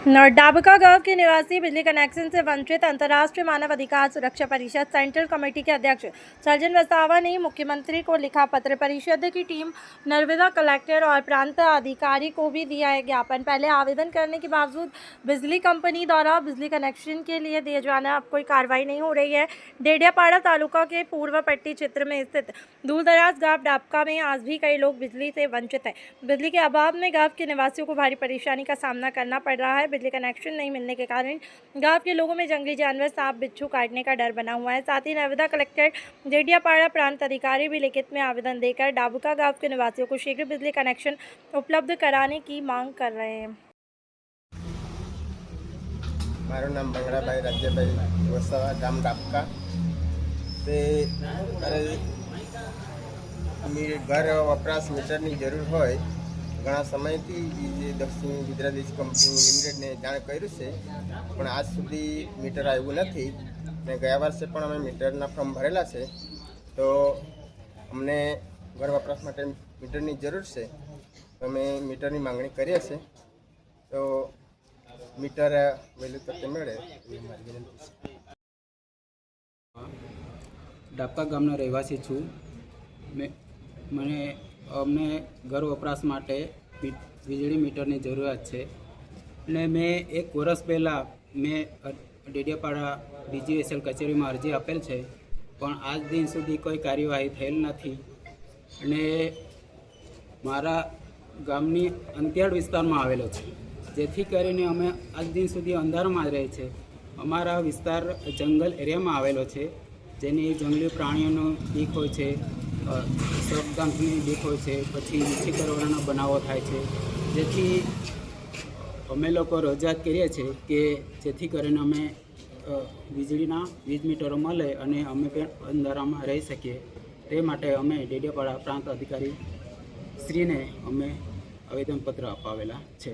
डाबका गांव के निवासी बिजली कनेक्शन से वंचित अंतर्राष्ट्रीय मानव अधिकार सुरक्षा परिषद सेंट्रल कमेटी के अध्यक्ष सर्जन वसावा ने मुख्यमंत्री को लिखा पत्र। परिषद की टीम नर्मदा कलेक्टर और प्रांत अधिकारी को भी दिया है ज्ञापन। पहले आवेदन करने के बावजूद बिजली कंपनी द्वारा बिजली कनेक्शन के लिए दिए जाना अब कोई कार्रवाई नहीं हो रही है। डेडियापाड़ा तालुका के पूर्व पट्टी क्षेत्र में स्थित दूरदराज गांव डाबका में आज भी कई लोग बिजली से वंचित हैं। बिजली के अभाव में गांव के निवासियों को भारी परेशानी का सामना करना पड़ रहा है। बिजली कनेक्शन नहीं मिलने के कारण गांव के लोगों में जंगली जानवर, सांप, बिच्छू काटने का डर बना हुआ है। साथ ही नर्मदा कलेक्टर डेडियापाड़ा प्रांत अधिकारी भी लिखित में आवेदन देकर डाबका गांव के निवासियों को शीघ्र बिजली कनेक्शन उपलब्ध कराने की मांग कर रहे हैं। मारू नाम बंगड़ाभाई राज्यभाई वसावा गाम डाबका ते घर वपराश मीटरनी जरूर होय घणा समयथी दक्षिण गुजरात कंपनी लिमिटेड ने जाण कर्युं छे पण आज सुधी मीटर आव्युं नथी ने गया वर्षे पण अमे मीटरना फॉर्म भरेला छे तो अमने घर वपराश माटे मीटरनी जरूर छे अमे मीटरनी मांगणी करीए छे तो मीटर वहेलू तके मळे एवी मारी विनंती छे। डाबका गामनो રહેવાસી છું। મને અમને ઘર વપરાશ માટે વીજળી મીટરની જરૂરિયાત છે અને મેં એક વર્ષ પહેલાં મેં ડેડિયાપાડા ડીજીવીએસએલ કચેરીમાં અરજી આપેલ છે પણ આજ દિન સુધી કોઈ કાર્યવાહી થયેલ નથી અને મારા ગામની અંતિયાળ વિસ્તારમાં આવેલો છે જેથી કરીને અમે આજ દિન સુધી અંધારામાં જ રહે છે। અમારા વિસ્તાર જંગલ એરિયામાં આવેલો છે જેની જંગલી પ્રાણીઓનો બીક હોય છે, સપદાંતની બીક હોય છે, પછી વીછી કરવાના બનાવો થાય છે જેથી અમે લોકો રજૂઆત કરીએ છીએ કે જેથી કરીને અમે વીજ મીટરો મળે અને અમે પણ અંધારામાં રહી શકીએ તે માટે અમે ડેડિયાપાડા પ્રાંત અધિકારી શ્રીને અમે આવેદનપત્ર અપાવેલા છે।